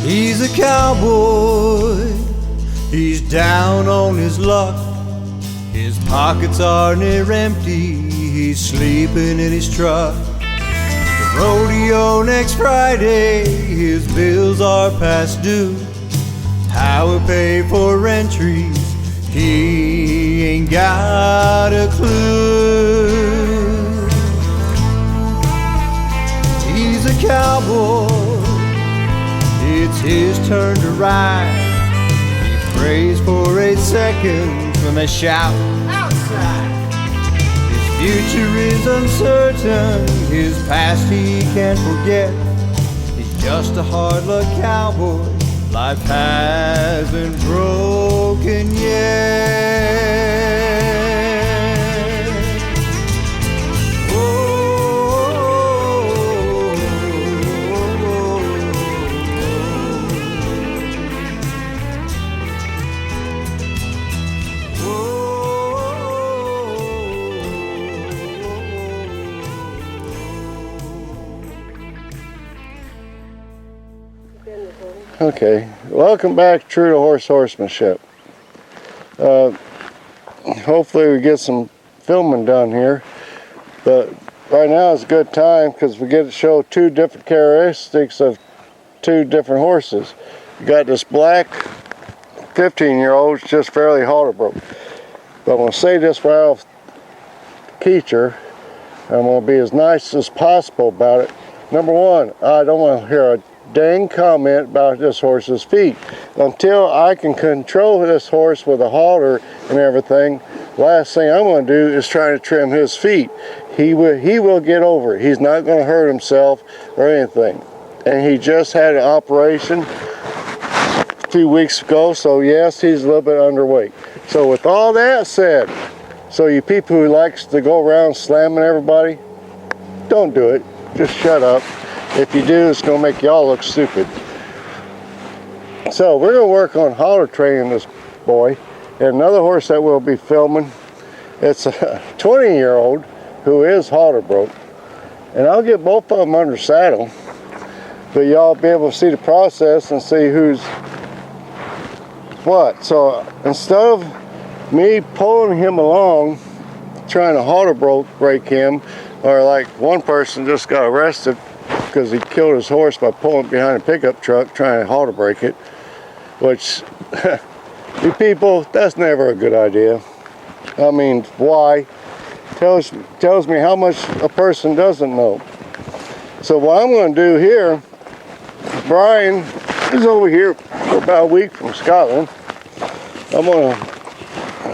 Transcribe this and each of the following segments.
He's a cowboy, he's down on his luck. His pockets are near empty, he's sleeping in his truck. The rodeo next Friday, his bills are past due. How we pay for entries, he ain't got a clue. He's a cowboy, it's his turn to ride. He prays for 8 seconds when they shout outside. His future is uncertain, his past he can't forget. He's just a hard luck cowboy, life hasn't broken yet. Okay, welcome back, True to Horse Horsemanship. Hopefully we get some filming done here, but right now is a good time because we get to show 2 different characteristics of 2 different horses. You got this black 15-year-old, just fairly halter broke. But I'm going to say this right off Keecher, I'm going to be as nice as possible about it. Number 1, I don't want to hear a dang comment about this horse's feet. Until I can control this horse with a halter and everything, last thing I'm going to do is try to trim his feet. He will get over it. He's not going to hurt himself or anything. And he just had an operation a few weeks ago, so yes, he's a little bit underweight. So with all that said, so you people who likes to go around slamming everybody, don't do it. Just shut up. If you do, it's going to make y'all look stupid. So we're going to work on halter training this boy. And another horse that we'll be filming, it's a 20-year-old who is halter broke. And I'll get both of them under saddle, but y'all be able to see the process and see who's what. So instead of me pulling him along, trying to halter break him, or like one person just got arrested because he killed his horse by pulling behind a pickup truck trying to halter break it, which, you people, that's never a good idea. I mean, why? Tells me how much a person doesn't know. So what I'm going to do here, Brian is over here for about a week from Scotland.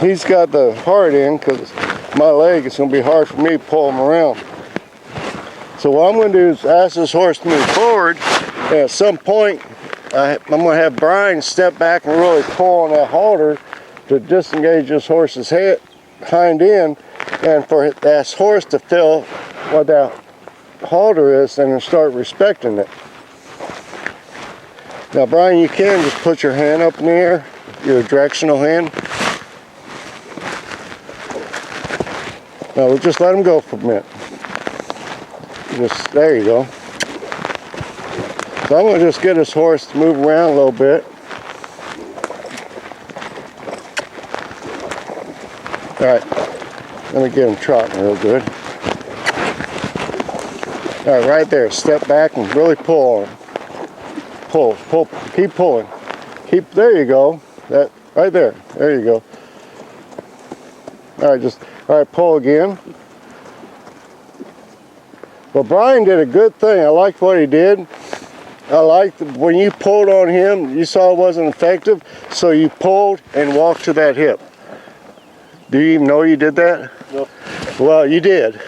He's got the hard end because my leg is going to be hard for me to pull him around. So what I'm going to do is ask this horse to move forward, and at some point I'm going to have Brian step back and really pull on that halter to disengage this horse's hind end, and for that horse to feel what that halter is and start respecting it. Now Brian, you can just put your hand up in the air, your directional hand. Now we'll just let him go for a minute. There you go. So I'm going to just get this horse to move around a little bit. Alright, let me get him trotting real good. Alright, right there, step back and really pull on him. Pull, keep pulling. There you go. That right there. There you go. Alright, pull again. Well, Brian did a good thing. I liked what he did. I liked when you pulled on him, you saw it wasn't effective, so you pulled and walked to that hip. Do you even know you did that? No. Well, you did.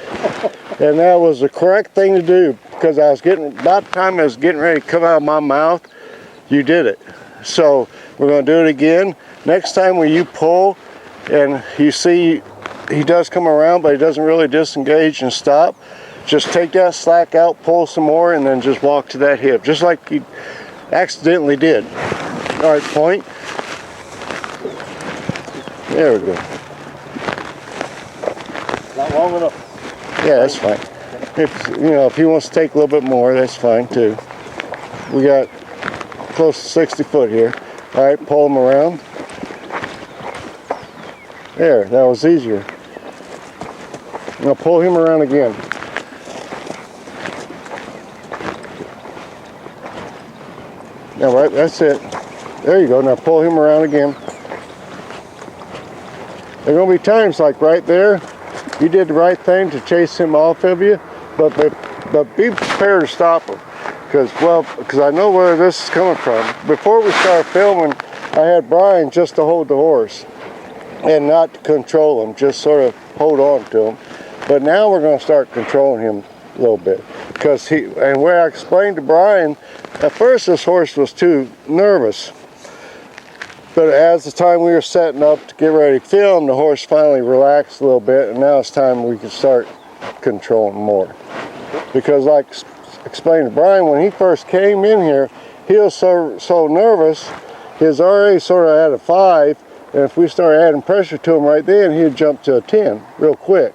And that was the correct thing to do, because about the time I was getting ready to come out of my mouth, you did it. So we're going to do it again. Next time when you pull and you see he does come around, but he doesn't really disengage and stop, just take that slack out, pull some more, and then just walk to that hip, just like you accidentally did. All right, point. There we go. Not long enough. Yeah, that's fine. If he wants to take a little bit more, that's fine too. We got close to 60 foot here. All right, pull him around. There, that was easier. Now pull him around again. Now, right, that's it. There you go. Now pull him around again. There are going to be times like right there, you did the right thing to chase him off of you, but be prepared to stop him. Because I know where this is coming from. Before we started filming, I had Brian just to hold the horse and not to control him, just sort of hold on to him. But now we're going to start controlling him a little bit. And where I explained to Brian, at first this horse was too nervous. But as the time we were setting up to get ready to film, the horse finally relaxed a little bit, and now it's time we can start controlling more. Because like explained to Brian, when he first came in here, he was so nervous, he was already sort of at a 5, and if we started adding pressure to him right then, he'd jump to a 10 real quick.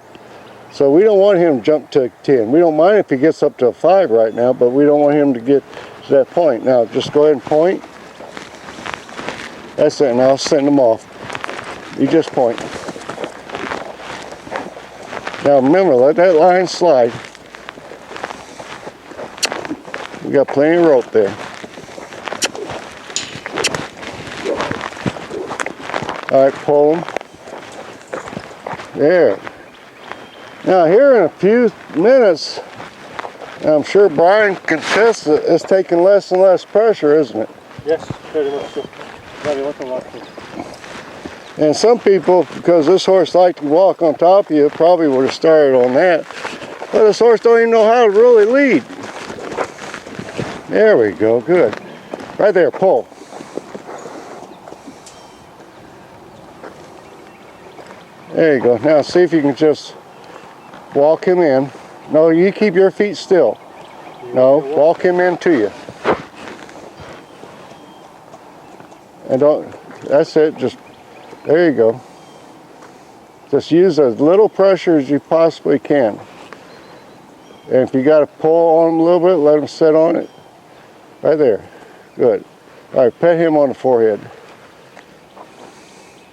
So we don't want him to jump to a 10. We don't mind if he gets up to a 5 right now, but we don't want him to get to that point. Now just go ahead and point. That's it. Now I'll send him off. You just point. Now remember, let that line slide. We got plenty of rope there. All right, pull him. There. Now here in a few minutes, I'm sure Brian can test it, it's taking less and less pressure, isn't it? Yes, very much so. Very much so. And some people, because this horse liked to walk on top of you, probably would have started on that. But this horse don't even know how to really lead. There we go, good. Right there, pull. There you go. Now see if you can just walk him in. No, you keep your feet still. No, walk him into you. And don't, that's it, just, there you go. Just use as little pressure as you possibly can. And if you got to pull on him a little bit, let him sit on it. Right there, good. All right, pet him on the forehead.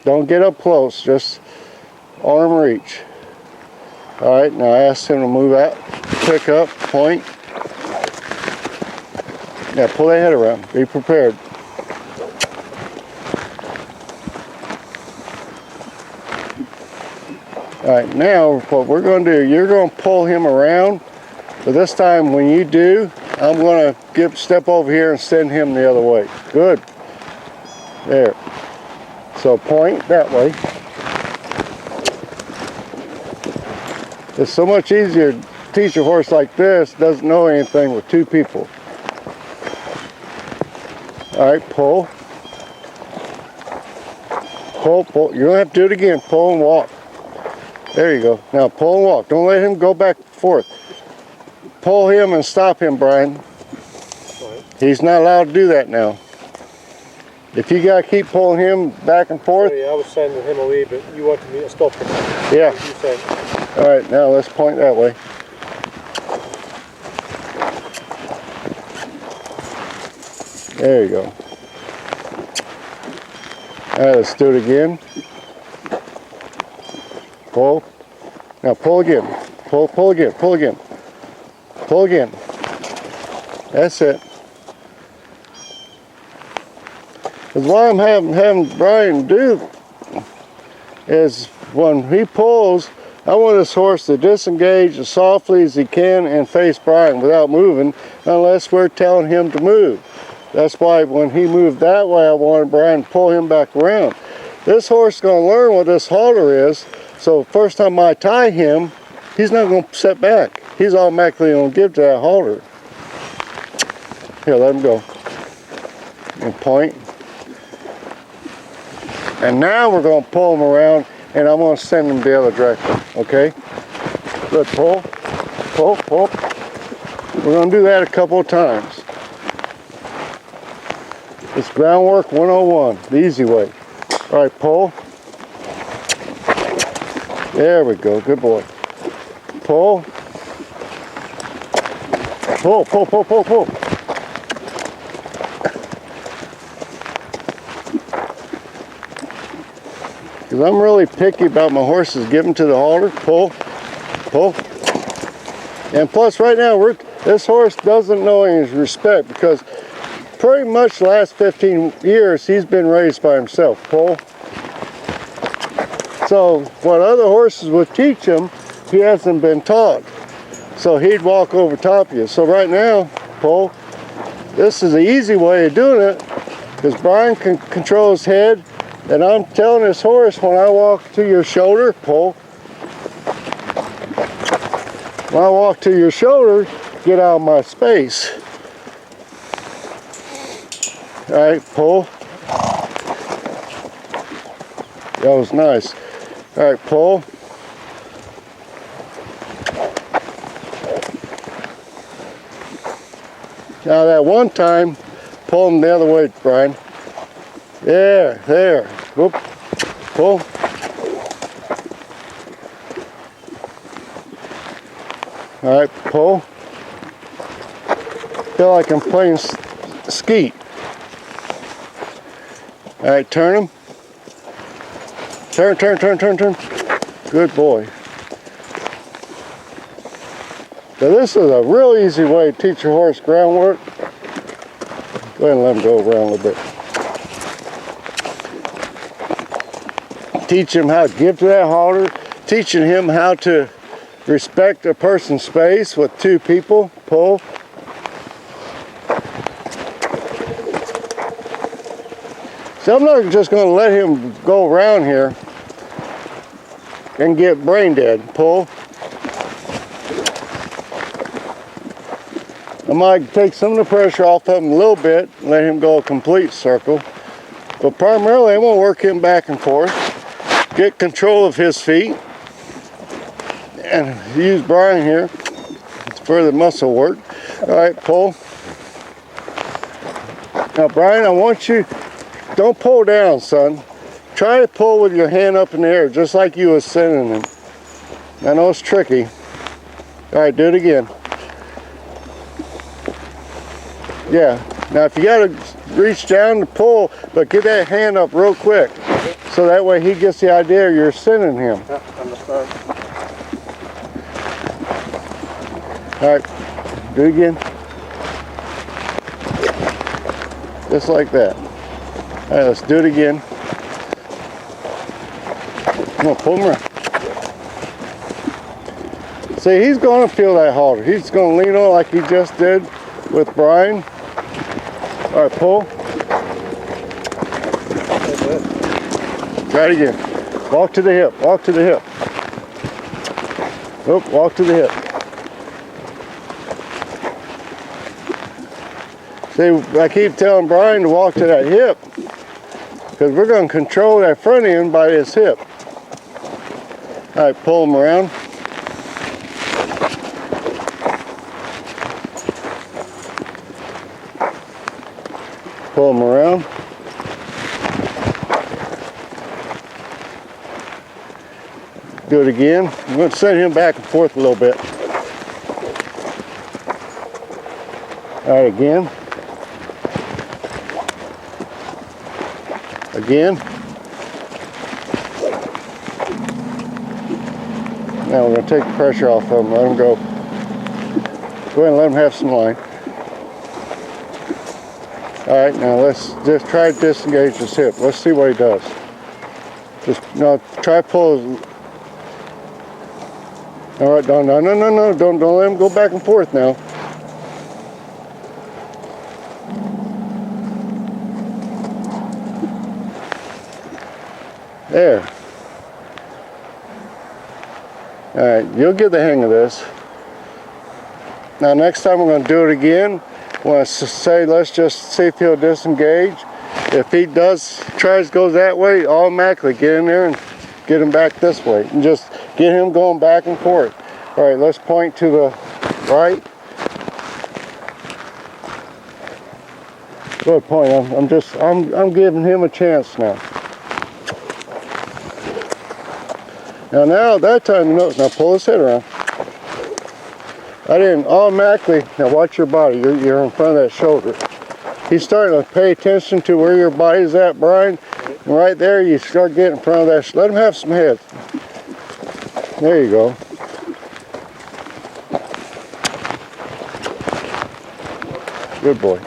Don't get up close, just arm reach. All right, now ask him to move out, pick up, point. Now pull that head around, be prepared. All right, now what we're going to do, you're going to pull him around, but this time when you do, I'm going to step over here and send him the other way. Good. There. So point that way. It's so much easier to teach a horse like this, doesn't know anything, with two people. All right, pull. Pull, pull. You don't have to do it again. Pull and walk. There you go. Now pull and walk. Don't let him go back and forth. Pull him and stop him, Brian. He's not allowed to do that now. If you got to keep pulling him back and forth. Sorry, I was sending him away, but you wanted me to stop him. Yeah. You said. All right, now let's point that way. There you go. All right, let's do it again. Pull. Now pull again. Pull, pull again, pull again. Pull again. That's it. Because what I'm having Brian do is when he pulls, I want this horse to disengage as softly as he can and face Brian without moving unless we're telling him to move. That's why when he moved that way, I wanted Brian to pull him back around. This horse is going to learn what this halter is, so first time I tie him, he's not going to set back. He's automatically going to give to that halter. Here, let him go. And point. And now we're going to pull him around, and I'm going to send him the other direction, okay? Good, pull, pull, pull. We're going to do that a couple of times. It's groundwork 101, the easy way. All right, pull. There we go, good boy. Pull. Pull, pull, pull, pull, pull. Because I'm really picky about my horses. Give them to the halter, pull, pull. And plus right now, this horse doesn't know any respect because pretty much the last 15 years he's been raised by himself, pull. So what other horses would teach him, he hasn't been taught. So he'd walk over top of you. So right now, pull. This is the easy way of doing it because Brian can control his head. And I'm telling this horse when I walk to your shoulder, pull. When I walk to your shoulder, get out of my space. All right, pull. That was nice. All right, pull. Now that one time, pull them the other way, Brian. There. Whoop. Pull. All right, pull. Feel like I'm playing skeet. All right, turn them. Turn. Good boy. So this is a real easy way to teach your horse groundwork. Go ahead and let him go around a little bit. Teach him how to give to that halter. Teaching him how to respect a person's space with two people. Pull. So I'm not just going to let him go around here and get brain dead. Pull. I might take some of the pressure off of him a little bit and let him go a complete circle. But primarily I'm going to work him back and forth. Get control of his feet. And use Brian here for the muscle work. All right, pull. Now Brian, I want you, don't pull down, son. Try to pull with your hand up in the air, just like you was sending him. I know it's tricky. All right, do it again. Yeah, now if you gotta reach down to pull, but get that hand up real quick. So that way he gets the idea you're sending him. Yeah, understand. All right, do it again. Just like that. All right, let's do it again. Come on, pull him around. See, he's going to feel that halter. He's going to lean on like he just did with Brian. All right, pull. Try it again. Walk to the hip. Walk to the hip. Oop, walk to the hip. See, I keep telling Brian to walk to that hip because we're going to control that front end by his hip. All right, pull him around. Pull him around. Do it again. I'm going to send him back and forth a little bit. All right, again. Again. Now we're going to take the pressure off of him, let him go. Go ahead and let him have some line. All right, now let's just try to disengage his hip. Let's see what he does. Just try to pull his... All right, no, don't let him go back and forth now. There. All right, you'll get the hang of this. Now next time we're going to do it again. I want to say, let's just see if he'll disengage. If he tries to go that way, automatically get in there and get him back this way. And just get him going back and forth. All right, let's point to the right. Good point. I'm giving him a chance now. Now that time, you know, now pull his head around. I didn't automatically, now watch your body, you're in front of that shoulder. He's starting to pay attention to where your body's at, Brian. And right there, you start getting in front of that. Let him have some head. There you go. Good boy.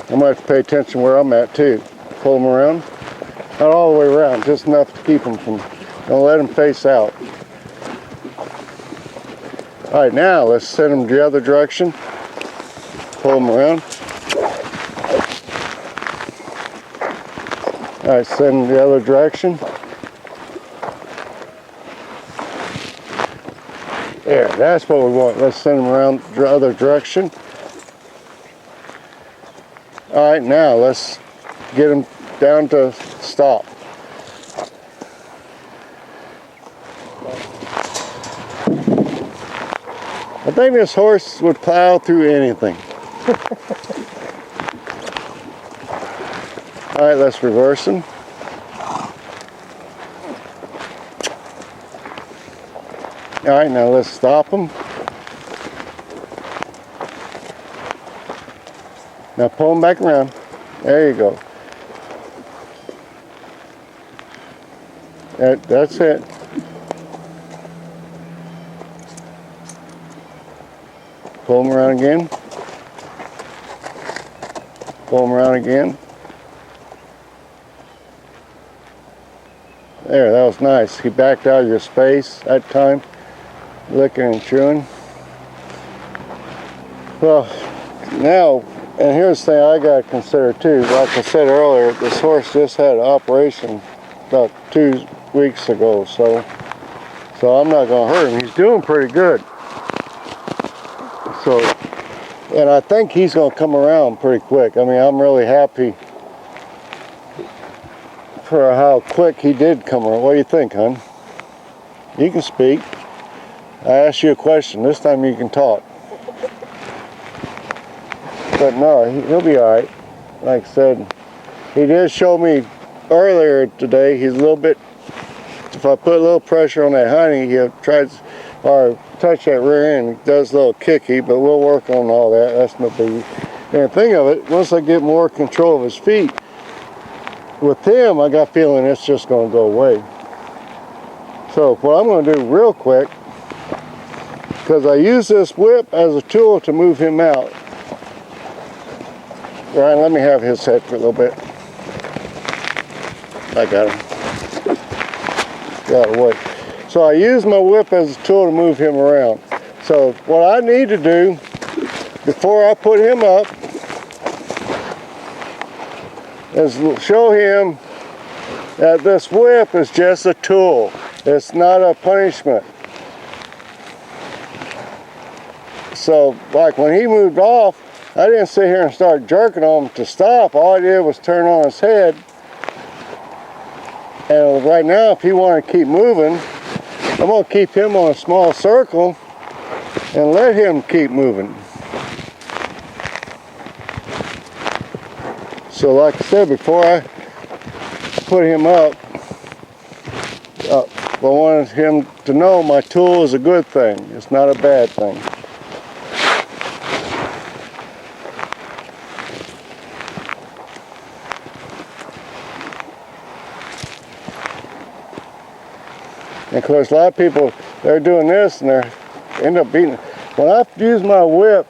I'm going to have to pay attention where I'm at too. Pull him around. Not all the way around, just enough to keep him from, don't let him face out. All right, now let's send him the other direction. Pull him around. All right, send him the other direction. There, that's what we want. Let's send him around the other direction. All right, now let's get him down to stop. I think this horse would plow through anything. All right, let's reverse him. All right, now let's stop him. Now pull him back around. There you go. That's it. Pull him around again. Pull him around again. There, that was nice. He backed out of your space that time, licking and chewing. Well, now, and here's the thing I got to consider too. Like I said earlier, this horse just had an operation about 2 weeks ago, so I'm not going to hurt him. He's doing pretty good. So, and I think he's going to come around pretty quick. I mean, I'm really happy for how quick he did come around. What do you think, hon? You can speak. I asked you a question. This time you can talk. But no, he'll be all right. Like I said, he did show me earlier today, he's a little bit, if I put a little pressure on that honey, he tries, or touch that rear end, he does a little kicky, but we'll work on all that. That's no biggie. And the thing of it, once I get more control of his feet, with him, I got a feeling it's just going to go away. So what I'm going to do real quick, because I use this whip as a tool to move him out. Ryan, let me have his head for a little bit. I got him. Got away. So I use my whip as a tool to move him around. So what I need to do before I put him up is show him that this whip is just a tool. It's not a punishment. So like when he moved off, I didn't sit here and start jerking on him to stop. All I did was turn on his head. And right now, if he wanted to keep moving, I'm going to keep him on a small circle and let him keep moving. So like I said, before I put him up, I wanted him to know my tool is a good thing. It's not a bad thing. And of course, a lot of people, they're doing this and they end up beating. When I use my whip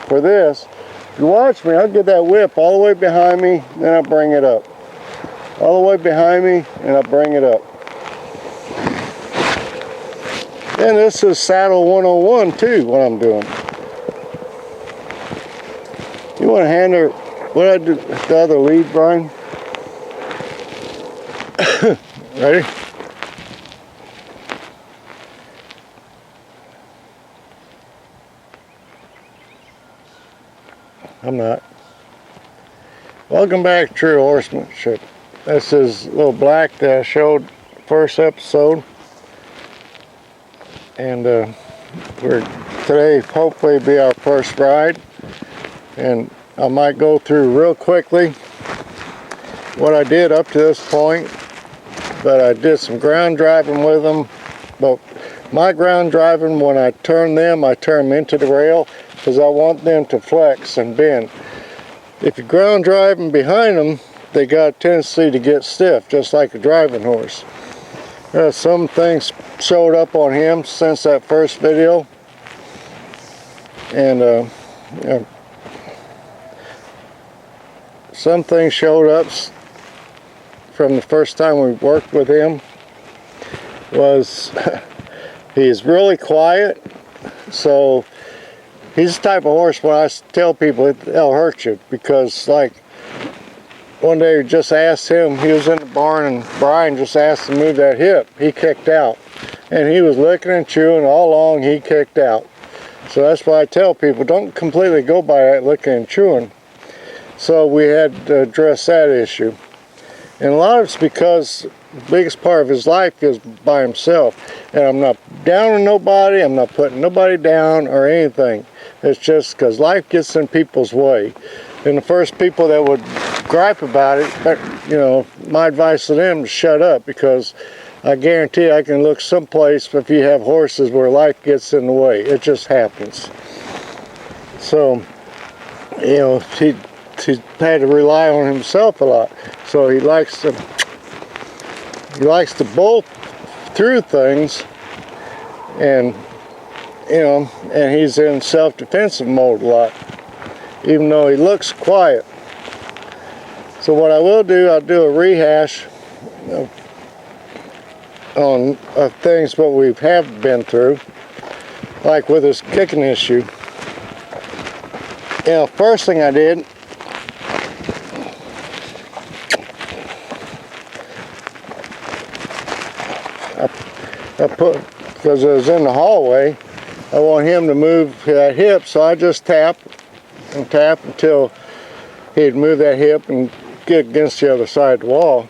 for this, if you watch me, I'll get that whip all the way behind me, then I bring it up. All the way behind me, and I bring it up. And this is saddle 101 too, what I'm doing. You want to hand her, what I do, the other lead, Brian? Ready? I'm not. Welcome back to True Horsemanship. This is a little black that I showed first episode. And today hopefully be our first ride. And I might go through real quickly what I did up to this point. But I did some ground driving with them. But my ground driving, when I turn them into the rail, because I want them to flex and bend. If you're ground driving behind them, they got a tendency to get stiff, just like a driving horse. Some things showed up on him since that first video, and you know, some things showed up from the first time we worked with him. Was he's really quiet, so he's the type of horse when I tell people it'll hurt you, because like one day we just asked him, he was in the barn and Brian just asked him to move that hip. He kicked out, and he was licking and chewing all along. He kicked out. So that's why I tell people, don't completely go by that licking and chewing. So we had to address that issue, and a lot of it's because the biggest part of his life is by himself. And I'm not down on nobody, I'm not putting nobody down or anything. It's just because life gets in people's way. And the first people that would gripe about it, you know, my advice to them is shut up, because I guarantee I can look someplace if you have horses where life gets in the way. It just happens. So, you know, he had to rely on himself a lot. So he likes to bolt through things, and you know, and he's in self-defensive mode a lot, even though he looks quiet. So what I will do, I'll do a rehash on things what we have been through, like with this kicking issue. You know, first thing I did, I put, because it was in the hallway, I want him to move that hip, so I just tap and tap until he'd move that hip and get against the other side of the wall.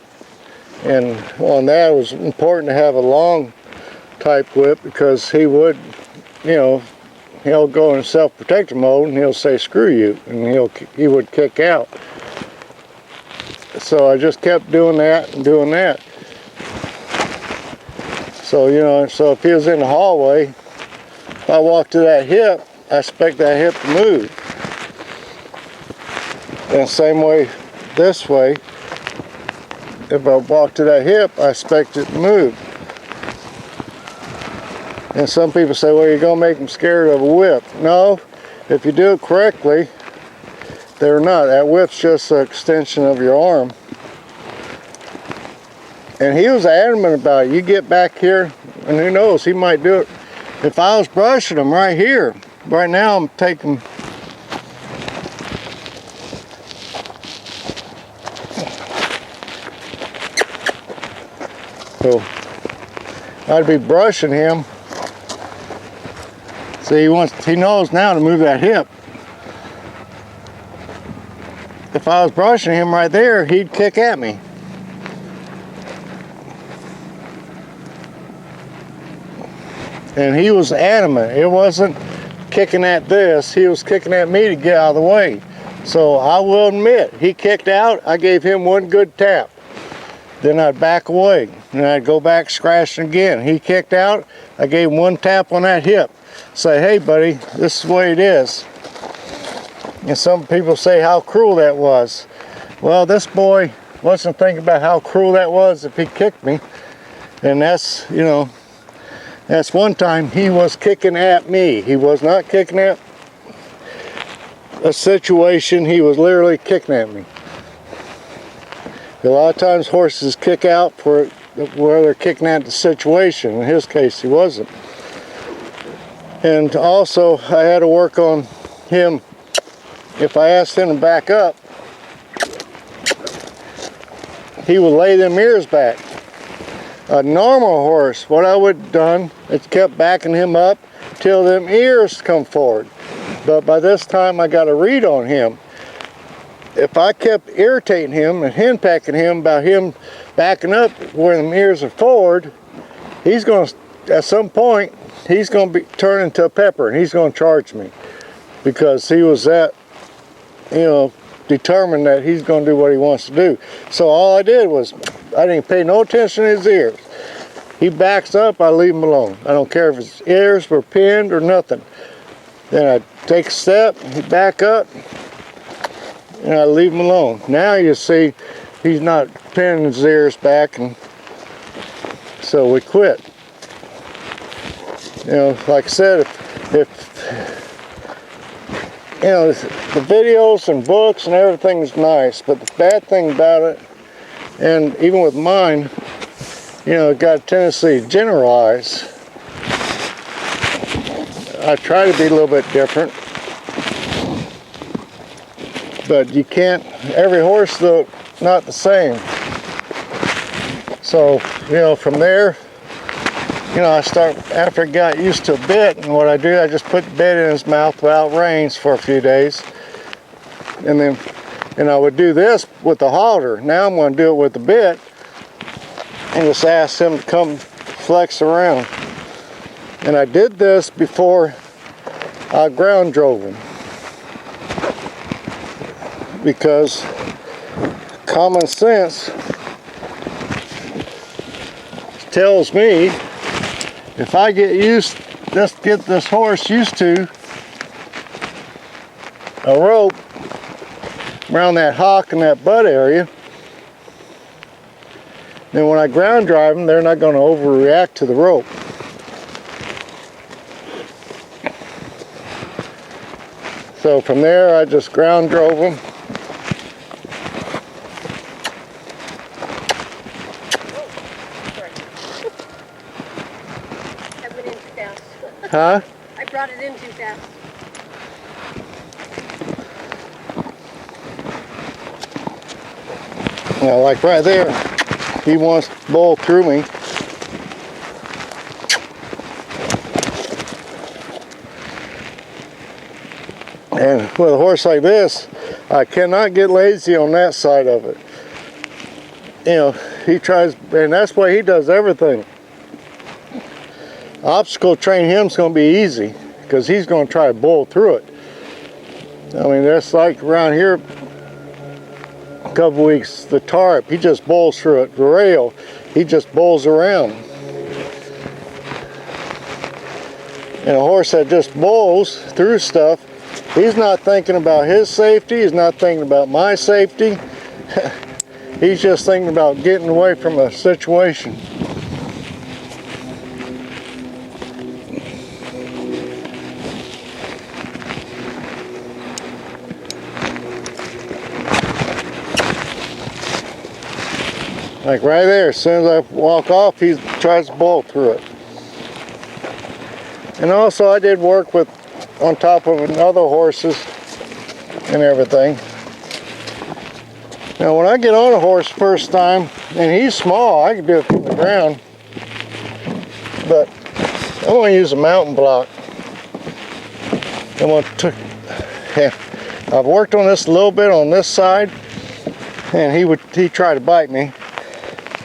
And on that, it was important to have a long type whip, because he would, you know, he'll go in self-protective mode and he'll say screw you, and he would kick out. So I just kept doing that and doing that. So, you know, so if he was in the hallway, if I walk to that hip, I expect that hip to move. And the same way this way, if I walk to that hip, I expect it to move. And some people say, well, you're going to make them scared of a whip. No, if you do it correctly, they're not. That whip's just an extension of your arm. And he was adamant about it. You get back here, and who knows, he might do it. If I was brushing him right here, right now I'm taking, so I'd be brushing him. See, he knows now to move that hip. If I was brushing him right there, he'd kick at me. And he was adamant. It wasn't kicking at this, he was kicking at me to get out of the way. So I will admit, he kicked out, I gave him one good tap. Then I'd back away, and I'd go back scratching again. He kicked out, I gave him one tap on that hip. Say, hey buddy, this is the way it is. And some people say how cruel that was. Well, this boy wasn't thinking about how cruel that was if he kicked me. And that's, you know, that's one time he was kicking at me. He was not kicking at a situation, he was literally kicking at me. A lot of times horses kick out for where they're kicking at the situation. In his case, he wasn't. And also, I had to work on him. If I asked him to back up, he would lay them ears back. A normal horse, what I would have done is kept backing him up till them ears come forward. But by this time I got a read on him. If I kept irritating him and henpecking him about him backing up where them ears are forward, he's going to, at some point, he's going to be turned into a pepper, and he's going to charge me, because he was that, you know, determined that he's going to do what he wants to do. So all I did was, I didn't pay no attention to his ears. He backs up, I leave him alone. I don't care if his ears were pinned or nothing. Then I take a step, he back up, and I leave him alone. Now you see, he's not pinning his ears back, and so we quit. You know, like I said, if you know, the videos and books and everything is nice, but the bad thing about it, and even with mine, you know, it got a tendency to generalize. I try to be a little bit different, but you can't, every horse though, not the same. So, you know, from there, you know, I start, after I got used to a bit, and what I do, I just put the bit in his mouth without reins for a few days. And I would do this with the halter. Now I'm going to do it with the bit and just ask him to come flex around. And I did this before I ground drove him, because common sense tells me if I get this horse used to a rope around that hock and that butt area, then when I ground drive them, they're not going to overreact to the rope. So from there, I just ground drove them. I went in too fast. Huh? I brought it in too fast. Now, like right there, he wants to bowl through me. And with a horse like this, I cannot get lazy on that side of it. You know, he tries, and that's why he does everything. Obstacle train him is going to be easy, because he's going to try to bowl through it. I mean, that's like around here a couple weeks, the tarp, he just bowls through it. The rail, he just bowls around. And a horse that just bowls through stuff, he's not thinking about his safety, he's not thinking about my safety. He's just thinking about getting away from a situation. Like right there, as soon as I walk off, he tries to bowl through it. And also I did work with, on top of other horses and everything. Now when I get on a horse first time, and he's small, I can do it from the ground, but I'm going to use a mountain block. I've worked on this a little bit on this side, and he tried to bite me.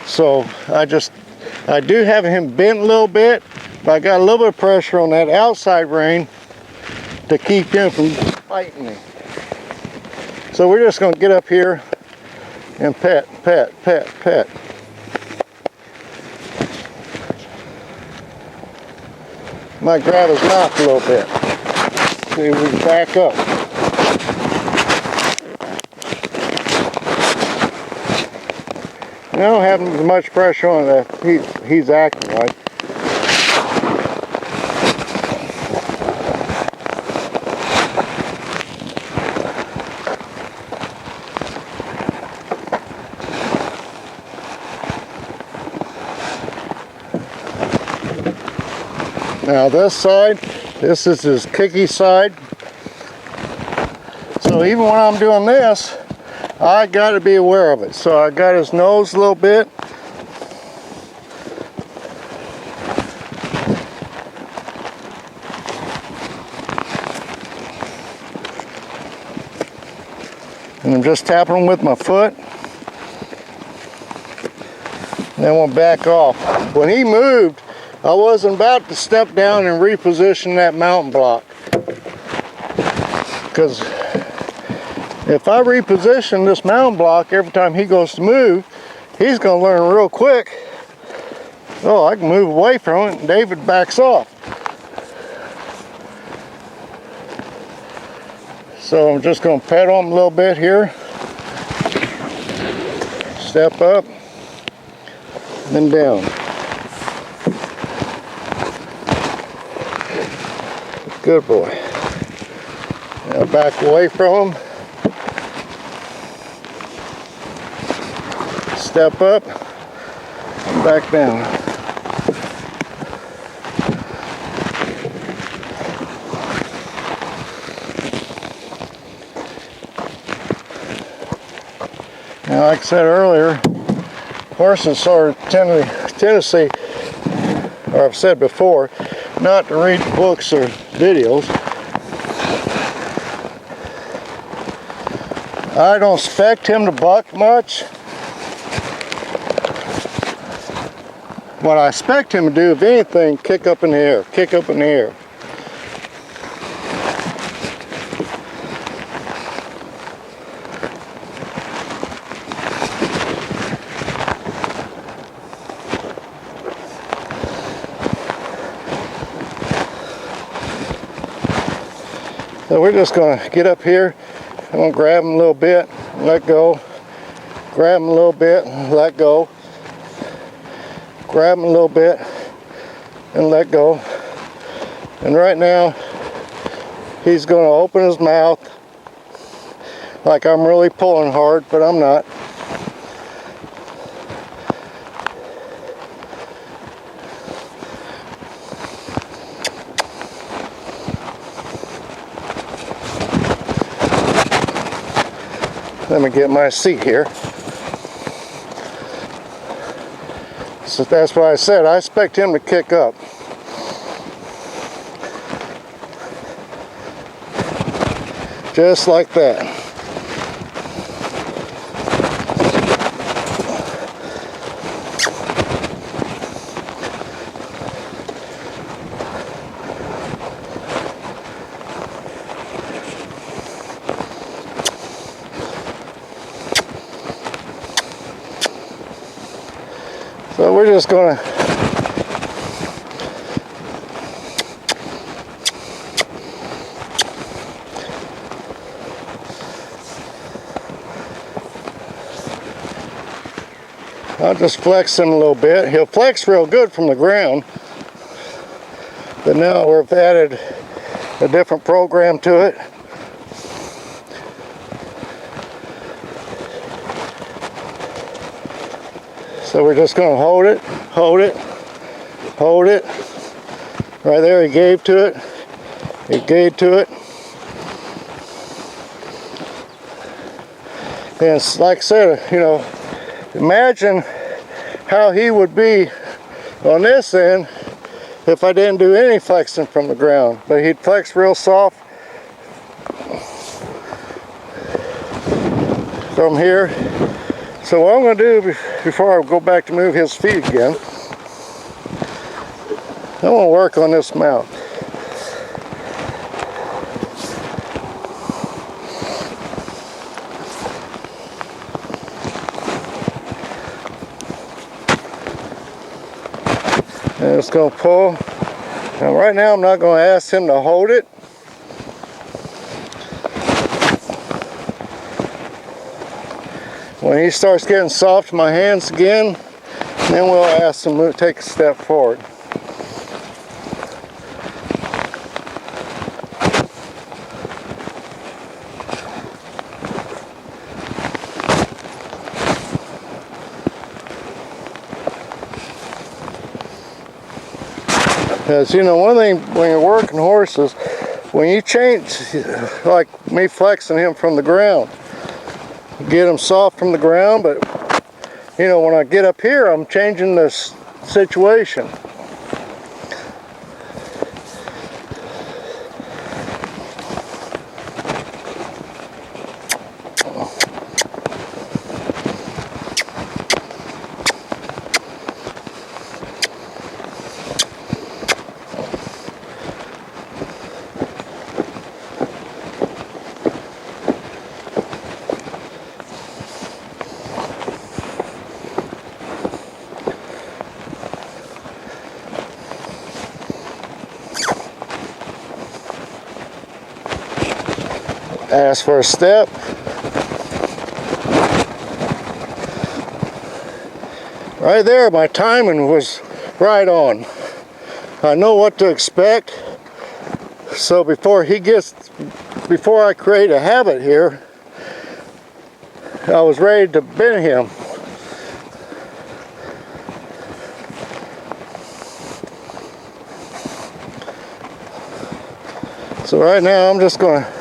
So I do have him bent a little bit, but I got a little bit of pressure on that outside rein to keep him from biting me. So we're just going to get up here and pet, pet, pet, pet. Might grab his mouth a little bit. See if we can back up. I don't have as much pressure on that he's acting like. Now this side, this is his kicky side. So even when I'm doing this, I got to be aware of it. So I got his nose a little bit. And I'm just tapping him with my foot. And then we'll back off. When he moved, I wasn't about to step down and reposition that mountain block. Because if I reposition this mountain block every time he goes to move, he's going to learn real quick, oh, I can move away from it, and David backs off. So I'm just going to pedal him a little bit here. Step up, then down. Good boy. Now back away from him. Step up, and back down. Now, like I said earlier, horses sort of tendency, or I've said before, not to read books or videos. I don't expect him to buck much. What I expect him to do, if anything, kick up in the air, kick up in the air. So we're just going to get up here. I'm going to grab him a little bit, let go. Grab him a little bit, let go. Grab him a little bit and let go. And right now, he's going to open his mouth like I'm really pulling hard, but I'm not. Let me get my seat here. So that's why I said I expect him to kick up. Just like that. So we're just going to I'll just flex him a little bit. He'll flex real good from the ground, but now we've added a different program to it. So we're just going to hold it, hold it, hold it. Right there, he gave to it. He gave to it. And it's like I said, you know, imagine how he would be on this end if I didn't do any flexing from the ground. But he'd flex real soft from here. So what I'm going to do before I go back to move his feet again, I'm going to work on this mount. And it's going to pull. Now right now I'm not going to ask him to hold it. When he starts getting soft in my hands again, then we'll ask him to take a step forward. Because, you know, one thing when you're working horses, when you change, like me flexing him from the ground, get him soft from the ground, but, you know, when I get up here, I'm changing this situation. Ask for a step. Right there, my timing was right on. I know what to expect. So before I create a habit here, I was ready to bend him. So right now I'm just going to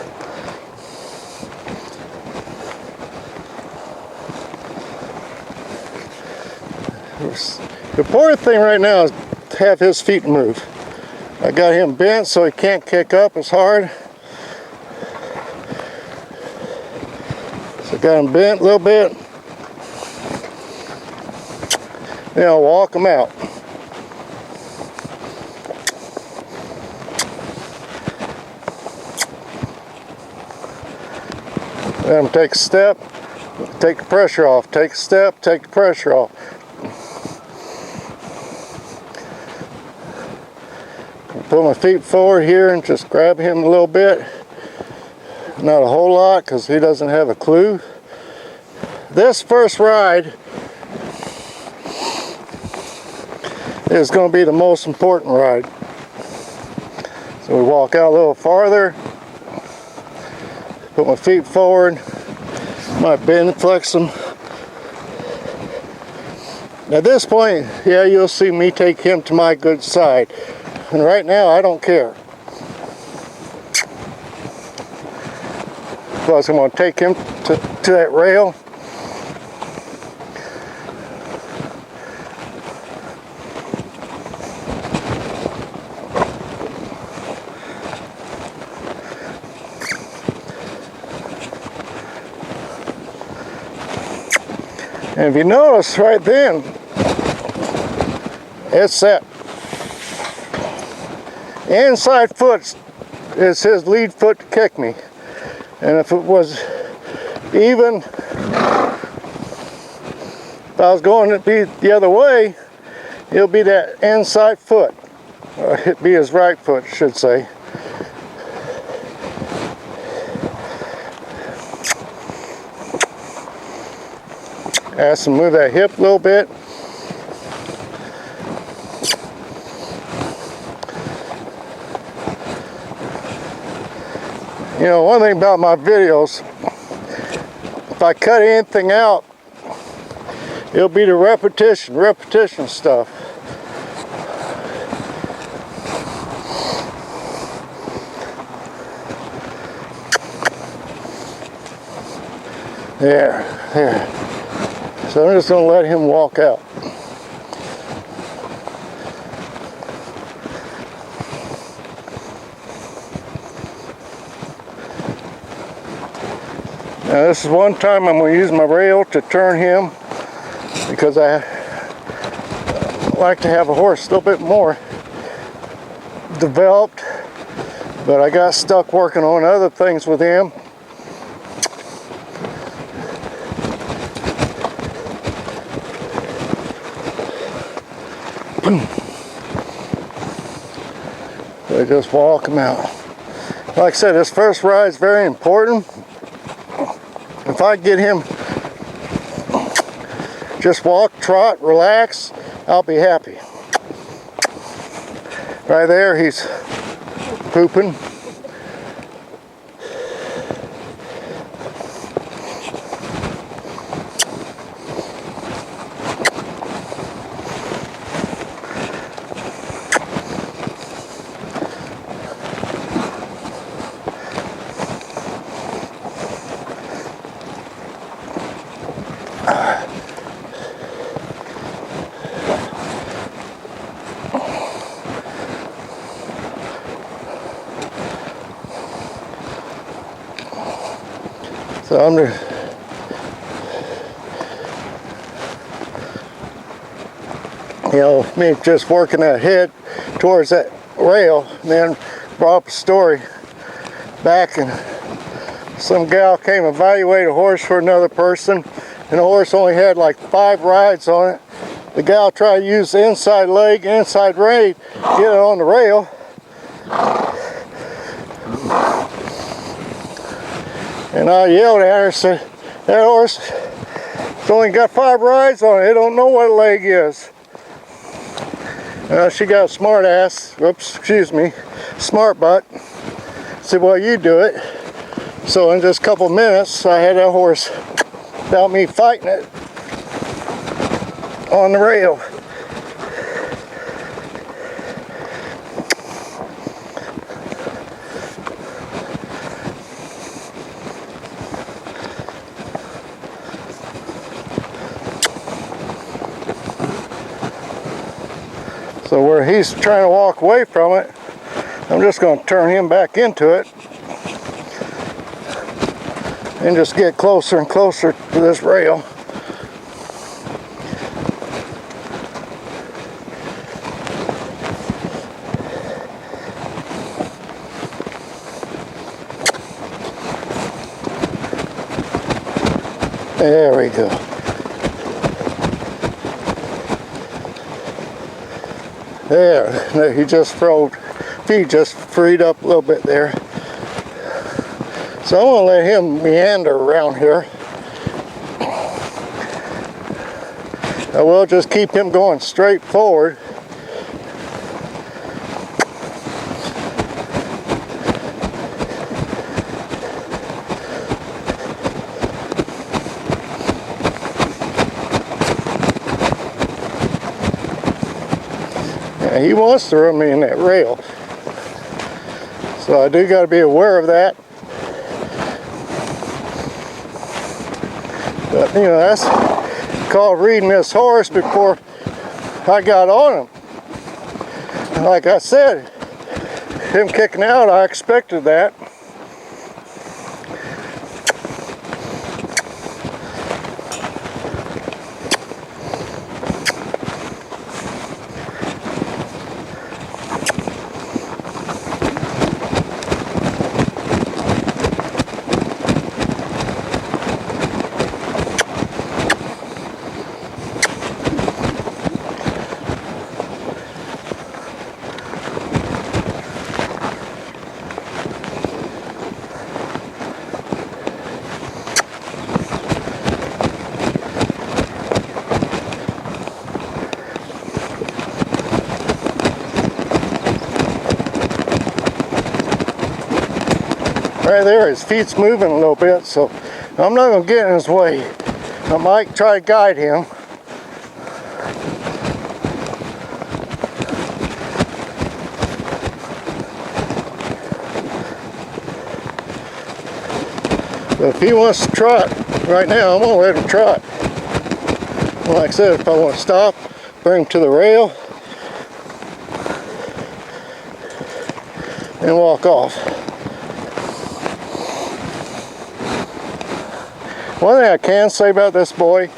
the important thing right now is to have his feet move. I got him bent so he can't kick up as hard. So I got him bent a little bit. Then I'll walk him out. Let him take a step, take the pressure off. Take a step, take the pressure off. Put my feet forward here and just grab him a little bit. Not a whole lot because he doesn't have a clue. This first ride is going to be the most important ride. So we walk out a little farther. Put my feet forward. Might bend and flex them. At this point, yeah, you'll see me take him to my good side. And right now, I don't care. Plus, I'm going to take him to that rail. And if you notice right then, it's that inside foot is his lead foot to kick me. And if it was even, if I was going to be the other way, it'll be that inside foot. Or it'd be his right foot, I should say. Ask him to move that hip a little bit. You know, one thing about my videos, if I cut anything out, it'll be the repetition stuff. There. So I'm just going to let him walk out. Now this is one time I'm going to use my rail to turn him because I like to have a horse a little bit more developed, but I got stuck working on other things with him. So I just walk him out. Like I said, this first ride is very important. If I get him just walk, trot, relax, I'll be happy. Right there, he's pooping. So I'm me just working that head towards that rail, and then brought up a story back, and some gal came evaluate a horse for another person, and the horse only had like 5 rides on it. The gal tried to use the inside leg, inside rein, get it on the rail. And I yelled at her and said, that horse It's only got 5 rides on it. It don't know what a leg is. She got a smart ass. Oops, excuse me. Smart butt. Said, well, you do it. So in just a couple minutes, I had that horse without me fighting it on the rail. So where he's trying to walk away from it, I'm just going to turn him back into it and just get closer and closer to this rail. There we go. There, he just feet just freed up a little bit there. So I'm going to let him meander around here. I will just keep him going straight forward. He wants to run me in that rail, so I do got to be aware of that. But you know, that's called reading this horse before I got on him. And like I said, him kicking out, I expected that. Right there, his feet's moving a little bit, so I'm not going to get in his way. I might try to guide him. But if he wants to trot right now, I'm going to let him trot. Like I said, if I want to stop, bring him to the rail, and walk off. One thing I can say about this boy,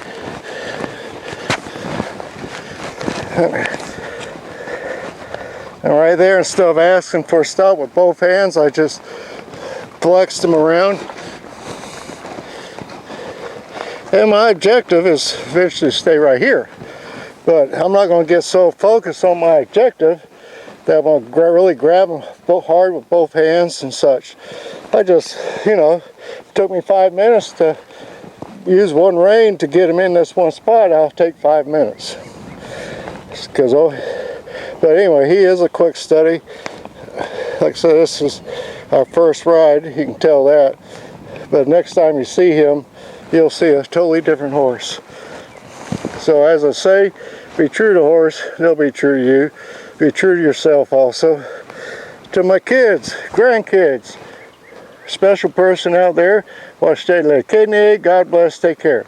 and right there, instead of asking for a stop with both hands, I just flexed him around. And my objective is eventually to stay right here. But I'm not going to get so focused on my objective that I'm going to really grab him hard with both hands and such. I just, you know, it took me 5 minutes to use one rein to get him in this one spot. I'll take 5 minutes. But anyway, he is a quick study. Like I said, this is our first ride. You can tell that. But next time you see him, you'll see a totally different horse. So as I say, be true to the horse, they'll be true to you. Be true to yourself also. To my kids, grandkids, special person out there, watch Steady Little Kidney, God bless, take care.